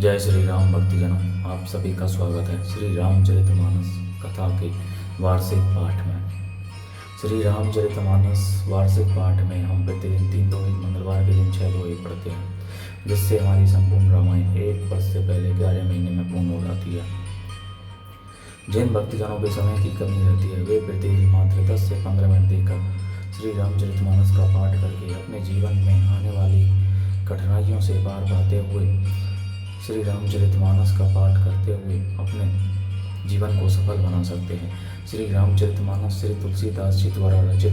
जय श्री राम भक्तजनों, आप सभी का स्वागत है श्री रामचरितमानस कथा के वार्षिक पाठ में। श्री रामचरितमानस वार्षिक पाठ में हम प्रतिदिन 3 दोहे मंगलवार के दिन 6 दोहे पढ़ते हैं, जिससे हमारी संपूर्ण रामायण एक वर्ष से पहले 11 महीने में पूर्ण हो जाती है। जिन भक्तजनों के समय की कमी रहती है वे प्रतिदिन मात्र 10 से 15 मिनट देकर श्री रामचरितमानस का पाठ करके अपने जीवन में आने वाली कठिनाइयों से पार पाते हुए श्री रामचरितमानस का पाठ करते हुए अपने जीवन को सफल बना सकते हैं। श्री रामचरितमानस श्री तुलसीदास जी द्वारा रचित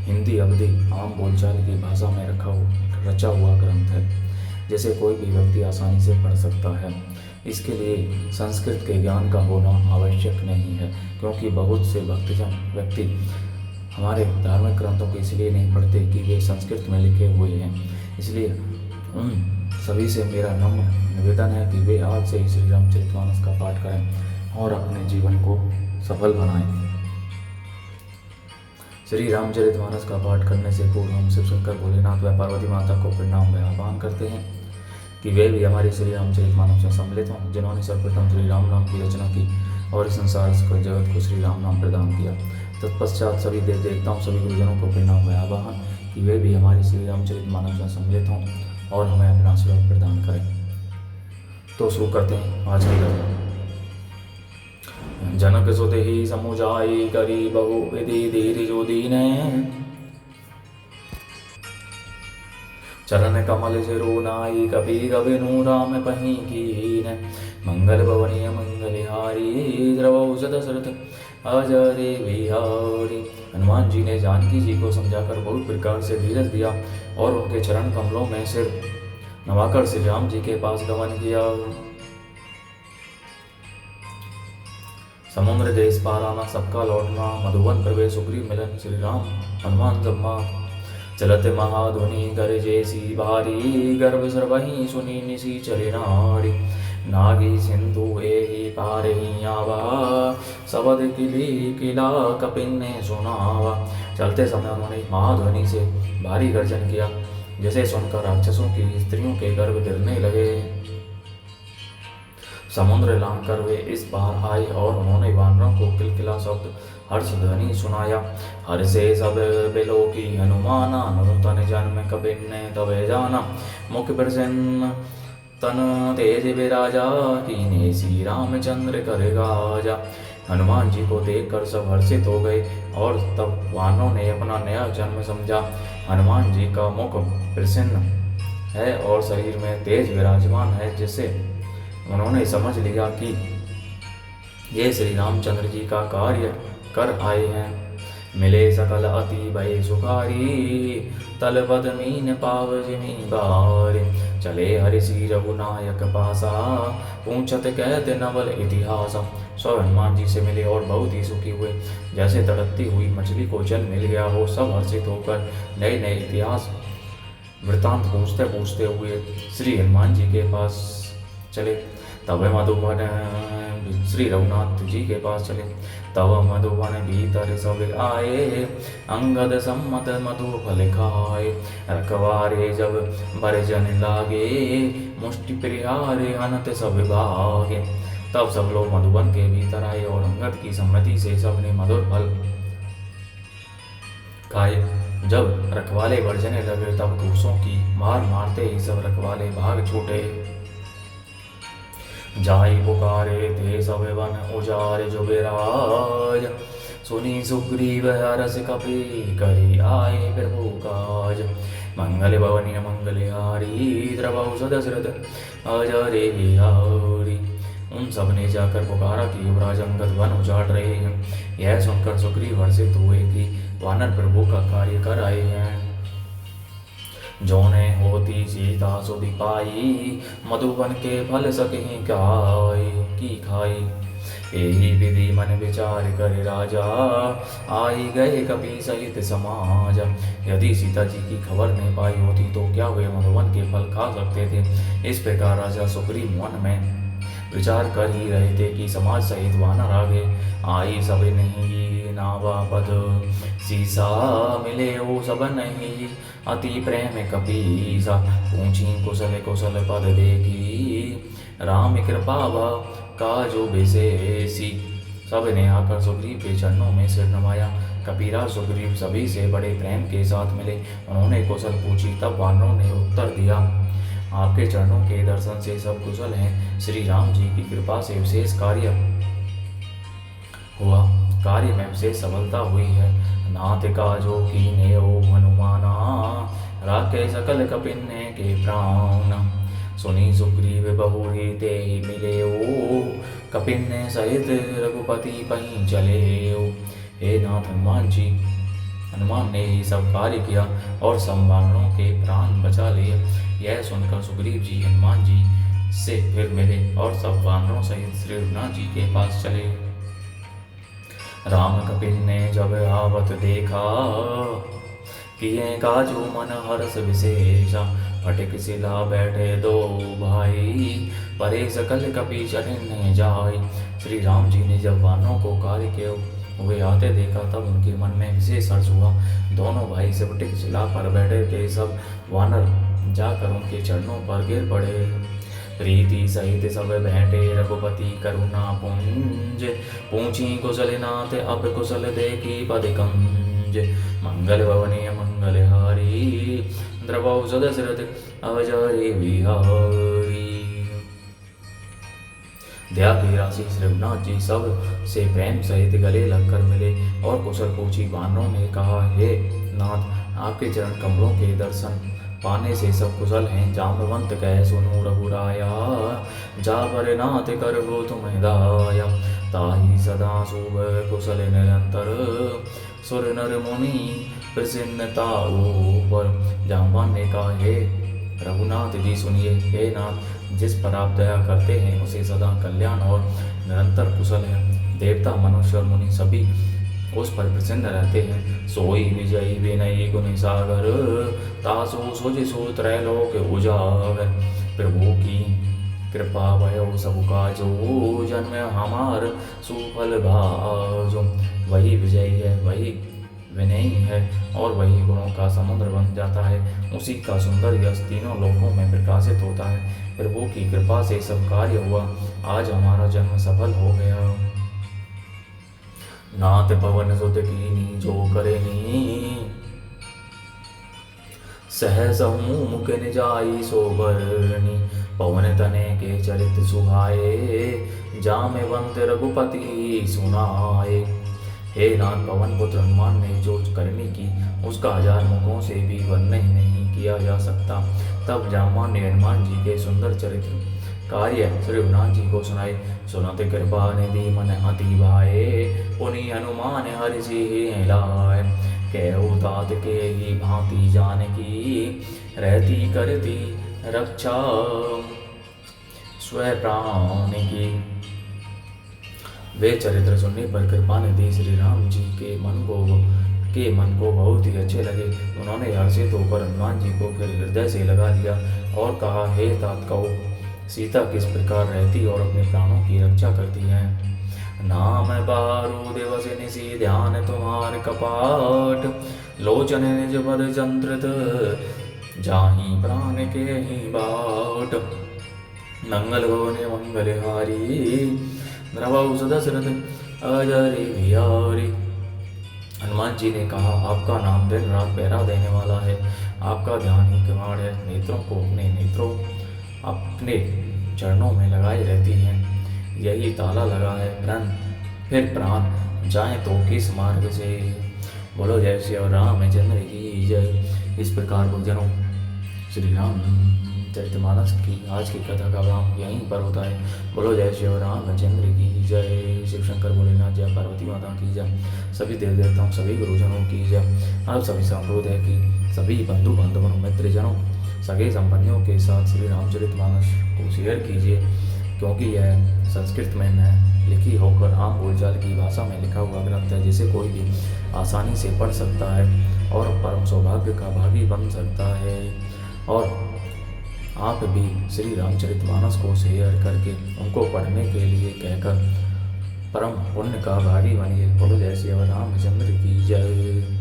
हिंदी अवधि आम बोलचाल की भाषा में रचा हुआ ग्रंथ है, जिसे कोई भी व्यक्ति आसानी से पढ़ सकता है। इसके लिए संस्कृत के ज्ञान का होना आवश्यक नहीं है, क्योंकि बहुत से भक्तजन व्यक्ति हमारे धार्मिक ग्रंथों को इसलिए नहीं पढ़ते कि वे संस्कृत में लिखे हुए हैं। इसलिए उन सभी से मेरा नम्र निवेदन है कि वे आज से ही श्री रामचरितमानस का पाठ करें और अपने जीवन को सफल बनाएं। श्री रामचरितमानस का पाठ करने से पूर्व हम शिव शंकर भोलेनाथ व पार्वती माता को प्रणाम व आह्वान करते हैं कि वे भी हमारे श्री रामचरितमानस में सम्मिलित हों, जिन्होंने सर्वप्रथम श्री राम नाम की रचना की और इस संसार को जगत को श्री राम नाम प्रदान किया। तत्पश्चात सभी देव देवताओं सभी गुरुजनों को प्रणाम व आह्वान कि वे भी हमारे श्री रामचरितमानस में सम्मिलित हों और हमें अपना आशीर्वाद प्रदान करें। तो शुरू करते हैं आज की कथा। जनक सुत ही समुझाई करी बहु विधि धीरि जो दीने, चरण कमल सिरो नाई कपि कबिनु राम पही कीन, मंगल भवनीय मंगलहारी द्रवौ दशरथ अजरे बिहारी। हनुमान जी ने जानकी जी को समझाकर बहुत प्रकार से धीरज दिया और उनके चरण कमलों में सिर नवाकर श्री राम जी के पास गमन किया। समुद्र देश पार आना सबका लौटना, मधुवन प्रवेश सुग्रीव मिलन, श्री राम हनुमान जम्मा, चलत महाध्वनि गरजे सी भारी, गर्भ सर्वहि सुनी निसी चले नारी, नागी सिंधु एहि पारहि आवा, सबद किली किला कपिन ने सुनावा। चलते समय उन्होंने महाध्वनि से भारी गर्जन किया, जिसे सुनकर राक्षसों की स्त्रियों के गर्भ गिरने लगे। समुद्र लांघकर वे इस पार आए और उन्होंने वानरों को किलकिला शब्द हर्ष ध्वनि सुनाया। हर्षे सब बिलो की हनुमाना, नूतन जन्म कपिन ने तबे जाना, मुख प्रसन्न तन तेज विराजा, कीने श्री रामचंद्र कर गाजा। हनुमान जी को देखकर सब हर्षित हो गए और तब वानरों ने अपना नया जन्म समझा। हनुमान जी का मुख प्रसन्न है और शरीर में तेज विराजमान है, जिससे उन्होंने समझ लिया कि ये श्री रामचंद्र जी का कार्य कर आए हैं। मिले सकल अति भय सुखारी, तल पद मीन पाव जिमी बारी, चले हरिषि रघुनायक पासा, पूछत कहत नवल इतिहास। सब हनुमान जी से मिले और बहुत ही सुखी हुए, जैसे तड़पती हुई मछली को जल मिल गया हो। सब हर्षित होकर नए नए इतिहास वृतांत पूछते पूछते हुए श्री हनुमान जी के पास चले। तब मधुवन श्री रघुनाथ जी के पास चले। तब मधुवन भीतर सब आए, अंगद सम्मत मधु फल खाए, रखवारे जब बरजन लागे, मुष्टि प्रियारे अनत सब भागे। तब सब लोग मधुवन के भीतर आए और अंगद की सम्मति से सबने मधुर फल खाए। जब रखवाले बरजने लगे तब दूसरों की मार मारते ही सब रखवाले भाग छूटे। जाई पुकारे थे सब वन उजारे जो बिराज, सुनी सुग्रीव हरस कपि करी आए प्रभु काज, मंगल भवनीय मंगलहारी द्रवौ दशरथ अजरे बिहारी। उन सब ने जाकर पुकारा कि युवराज अंगद वन उजाड़ रहे हैं। यह सुनकर सुग्रीव हर्षित हुए कि वानर प्रभु का कार्य कर आए हैं। जोने होती सीता सुधि पाई, मधुवन के फल सकहीं की खाई। यही विधि मन विचार कर राजा, आई गए कपि सहित समाज। यदि सीता जी की खबर नहीं पाई होती तो क्या वे मधुवन के फल खा सकते थे। इस प्रकार राजा सुग्रीव मन में विचार कर ही रहे थे कि समाज सहित वानर आगे आई सब नहीं नावा पद, सीसा मिले हो सब नहीं अति प्रेम कपीसा। पूछी कुशल कुशल पद देखी, राम कृपा का जो विशेषी। सब ने आकर सुग्रीव के चरणों में सिर नवाया। कपीरा सुग्रीव सभी से बड़े प्रेम के साथ मिले। उन्होंने कुशल पूछी। तब वानरों ने उत्तर दिया, आपके चरणों के दर्शन से सब कुशल हैं। श्री राम जी की कृपा से विशेष कार्य हुआ, कार्य में विशेष सफलता हुई है। नाथ का जो कीने ओ हनुमाना, राखे सकल कपिन्ने के प्राण। सुनी सुग्रीव बहुरी ते मिले ओ, कपिन्ने सहित रघुपति पहीं चले ओ। हे नाथ हनुमान जी, हनुमान ने ही सब कार्य किया और सब वानरों के प्राण बचा लिए। यह सुनकर सुग्रीव जी हनुमान जी से फिर मिले और सब वानरों सहित श्री रघुनाथ जी के पास चले। राम कपिन ने जब आवत देखा, किए काजू मन हर्ष विशेषा। फटिक सिला बैठे दो भाई, परे सकल कपि चरण जाई। श्री राम जी ने जब वानरों को कार्य के हुए आते देखा, तब उनके मन में विशेष हर्ष हुआ। दोनों भाई से फटिक शिला पर बैठे थे। सब वानर जाकर उनके चरणों पर गिर पड़े। प्रीति सहित सब बैठे रघुपति करुणा पुंज, पूछी कुशल नाथ अब कुशल देखी पद कंज। मंगल भवनीय मंगलहारी, द्रवौ सदशरथ अवजारी बिहारी। दया की राशि श्री रघुनाथ जी सब से प्रेम सहित गले लगकर मिले और कुशल पूछी। वानरों ने कहा, हे नाथ, आपके चरण कमलों के दर्शन पाने से सब कुशल हैं। जाम्बवंत कह सुनो रघुराया, जाबर नाथ कर हो तुम्हें दाया। ताहि सदा शुभ कुशल निरंतर, सुर नर मुनि प्रसन्नता ऊपर। जाम्बवान ने कहा, हे रघुनाथ जी सुनिए। हे नाथ, जिस पर आप दया करते हैं उसे सदा कल्याण और निरंतर कुशल है। देवता मनुष्य और मुनि सभी उस पर प्रसन्न रहते हैं। सोई विजयी विनयी गुण सागर, तासु सुज सु त्रैलोक उजागर। प्रभु की कृपा भयो सब काजो, जन्म हमार सुफल भाजो। वही विजयी है, वही विनयी है और वही गुणों का समुद्र बन जाता है। उसी का सुंदर यश तीनों लोकों में प्रकाशित होता है। प्रभु की कृपा से सब कार्य हुआ। आज हमारा जन्म सफल हो गया। नाथ पवन सुत कीनी जो करेनी, सहसहु मुख निजाई सोबरनी। पवन तने के चरित सुहाए, जामेवंत रघुपति सुनाए। हे नाथ, पवन पुत्र हनुमान ने जो करनी की उसका 1000 मुखों से भी वर्णन नहीं किया जा सकता। तब जाम्बवान ने हनुमान जी के सुंदर चरित्र कार्य श्री रघुनाथ जी को सुनाए। सुनत कृपा निधि मन अति भाए, पुनि हनुमान हरि सिंह लाए। कहु तात के ही भांति जानकी, रहती करती रक्षा स्व प्राण की। वे चरित्र सुनने पर कृपा निधि श्री राम जी के मन को बहुत ही अच्छे लगे। उन्होंने हर्षित होकर हनुमान जी को फिर हृदय से लगा लिया और कहा, हे तात, कहो सीता किस प्रकार रहती और अपने प्राणों की रक्षा करती है। नाम बारो दिवस निशि ध्यान तुम्हार कपाट, लोचन निज पद चंद्रित जाहि प्राण के ही बाट। मंगल भवन मंगलहारी, द्रवौ सदशरथ अजरी बिहारी। हनुमान जी ने कहा, आपका नाम दिन रात पहरा देने वाला है। आपका ध्यान ही किवाड़ है। नेत्रों को अपने चरणों में लगाई रहती हैं। यही ताला लगा है। फिर प्राण जाए तो किस मार्ग से। बोलो जय श्री रामचंद्र की जय। इस प्रकार गुरुजनों, श्री राम चरितमानस की आज की कथा का विराम यहीं पर होता है। बोलो जय श्री रामचंद्र की जय। शिव शंकर भोलेनाथ जय, पार्वती माता की जय, सभी देव देवताओं सभी गुरुजनों की जय। आप सभी से अनुरोध है कि सभी बंधु बांधवों मित्रजनों सगे संबंधियों के साथ श्री रामचरितमानस को शेयर कीजिए, क्योंकि यह संस्कृत में लिखी होकर आम बोलचाल की भाषा में लिखा हुआ ग्रंथ है, जिसे कोई भी आसानी से पढ़ सकता है और परम सौभाग्य का भागी बन सकता है। और आप भी श्री रामचरितमानस को शेयर करके उनको पढ़ने के लिए कहकर परम पुण्य का भागी बनिए। बोलो जय श्री रामचंद्र की जय।